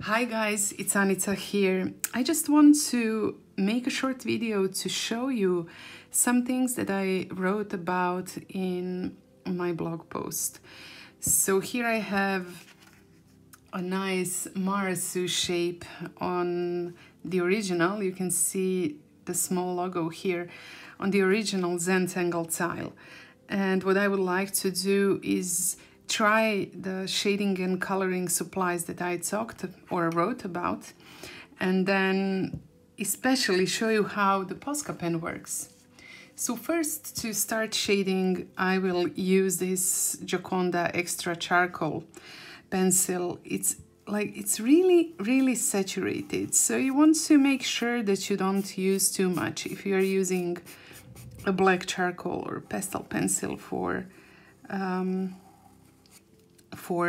Hi guys, it's Anita here. I just want to make a short video to show you some things that I wrote about in my blog post. So here I have a nice Marasu shape on the original. You can see the small logo here on the original Zentangle tile. And what I would like to do is try the shading and coloring supplies that I talked or wrote about, and then especially show you how the Posca pen works. So first, to start shading, I will use this Gioconda Extra Charcoal pencil. It's really saturated, so you want to make sure that you don't use too much. If you are using a black charcoal or pastel pencil for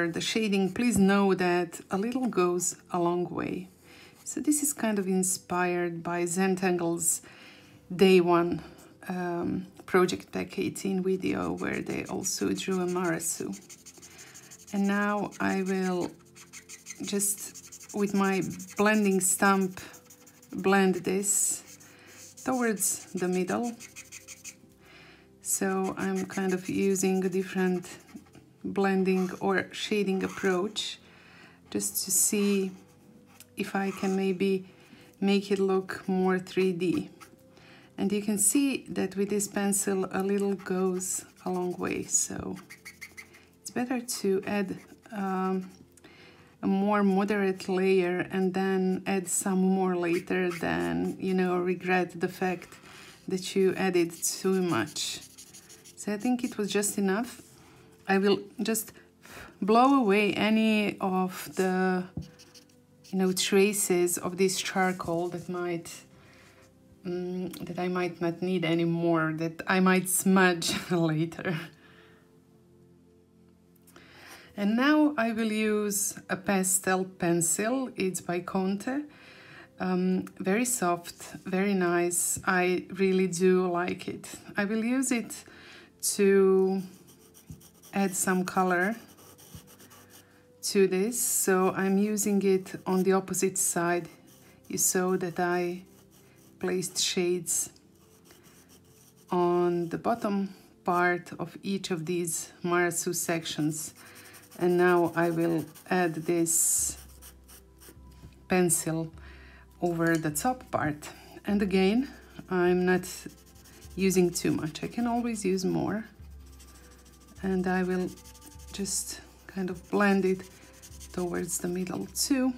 the shading, please know that a little goes a long way. So this is kind of inspired by Zentangle's Day 1 Project Pack 18 video, where they also drew a Marasu. And now I will just, with my blending stump, blend this towards the middle. So I'm kind of using a different blending or shading approach just to see if I can maybe make it look more 3D. And you can see that with this pencil a little goes a long way, so it's better to add a more moderate layer and then add some more later than, you know, regret the fact that you added too much. So I think it was just enough. I will just blow away any of the, you know, traces of this charcoal that I might not need anymore, that I might smudge later. And now I will use a pastel pencil. It's by Conte. Very soft, very nice. I really do like it. I will use it to add some color to this. So I'm using it on the opposite side. You saw that I placed shades on the bottom part of each of these Marasu sections. And now I will add this pencil over the top part. And again, I'm not using too much. I can always use more. And I will just kind of blend it towards the middle too.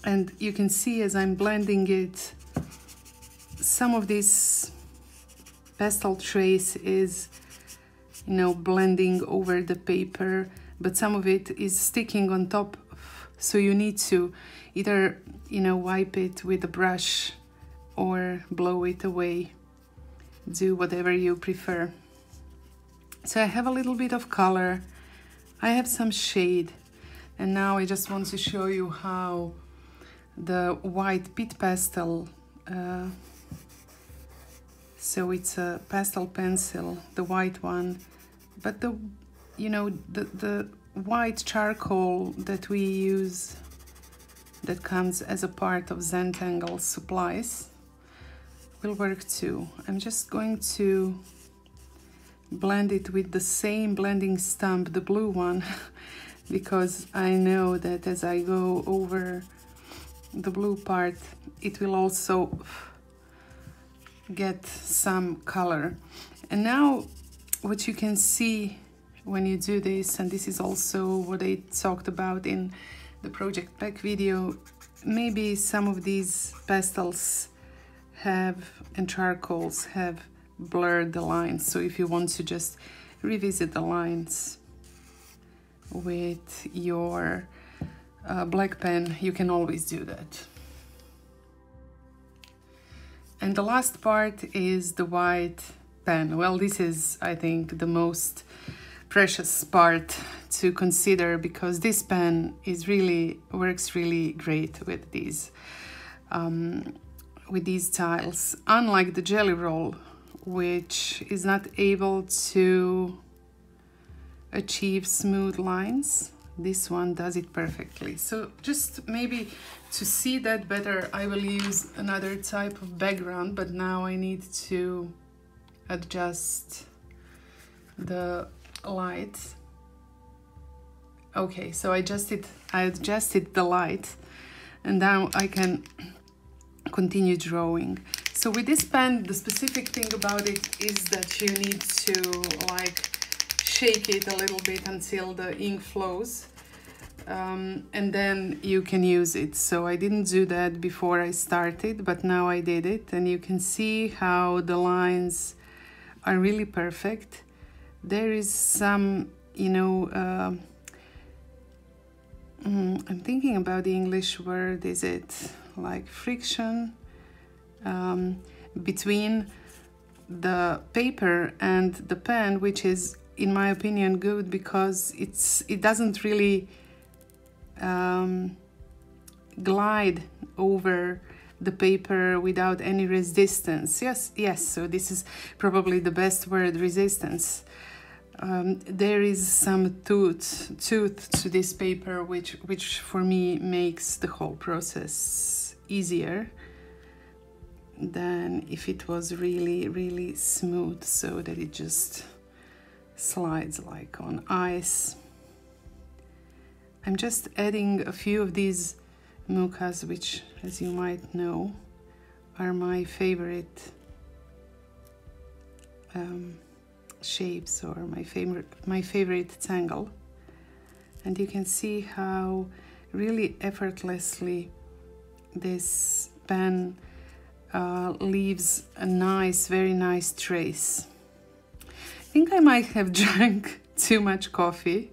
And you can see as I'm blending it, some of this pastel trace is, you know, blending over the paper, but some of it is sticking on top. So you need to either, you know, wipe it with a brush or blow it away. Do whatever you prefer. So I have a little bit of color, I have some shade, and now I just want to show you how the white pit pastel, so it's a pastel pencil, the white one, but the, you know, the white charcoal that we use, that comes as a part of Zentangle supplies, will work too. I'm just going to blend it with the same blending stump, the blue one, because I know that as I go over the blue part, it will also get some color. And now what you can see when you do this, and this is also what I talked about in the Project Pack video, maybe some of these pastels and charcoals have blurred the lines. So if you want to just revisit the lines with your black pen, you can always do that. And the last part is the white pen. Well, this is, I think, the most precious part to consider, because this pen works really great with these tiles, unlike the Jelly Roll, which is not able to achieve smooth lines. This one does it perfectly. So just maybe to see that better, I will use another type of background, but now I need to adjust the light. Okay, so I adjusted the light, and now I can continue drawing. So with this pen, the specific thing about it is that you need to like shake it a little bit until the ink flows, and then you can use it. So I didn't do that before I started, but now I did it, and you can see how the lines are really perfect. There is some, you know, I'm thinking about the English word, is it like friction between the paper and the pen, which is, in my opinion, good because it doesn't really glide over the paper without any resistance. Yes, so this is probably the best word, resistance. There is some tooth to this paper, which for me makes the whole process easier than if it was really smooth, so that it just slides like on ice. I'm just adding a few of these mucas, which, as you might know, are my favorite shapes, or my favorite tangle. And you can see how really effortlessly this pen leaves a nice, very nice trace. I think I might have drank too much coffee,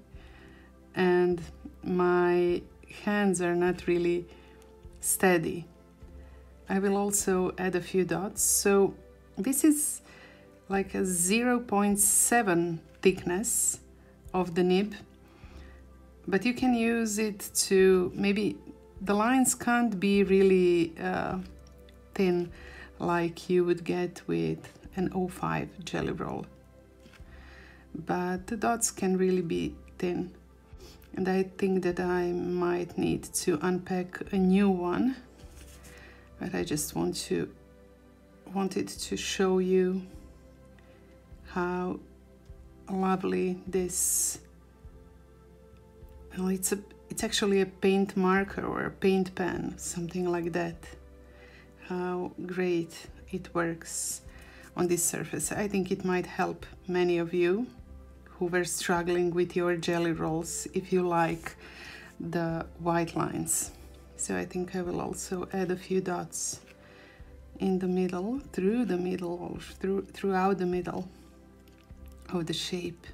and my hands are not really steady. I will also add a few dots. So this is like a 0.7 thickness of the nib, but you can use it to, maybe the lines can't be really thin like you would get with an 05 jelly roll, but the dots can really be thin. And I think that I might need to unpack a new one, but I just wanted to show you how lovely this, well, it's actually a paint marker or a paint pen, something like that. How great it works on this surface. I think it might help many of you who were struggling with your jelly rolls if you like the white lines. So I think I will also add a few dots in the middle, through the middle, or throughout the middle of the shape.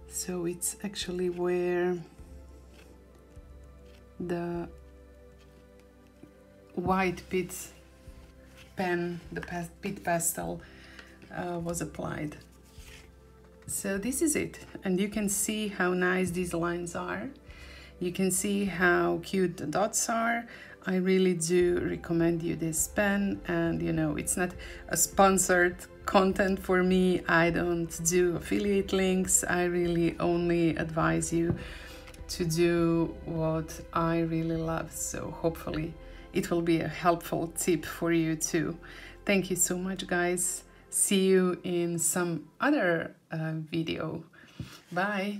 So it's actually where the white pit pen, the pit pastel, was applied. So this is it, and you can see how nice these lines are. You can see how cute the dots are. I really do recommend you this pen, and you know, it's not a sponsored content for me. I don't do affiliate links. I really only advise you to do what I really love. So hopefully it will be a helpful tip for you too. Thank you so much, guys. See you in some other video. Bye.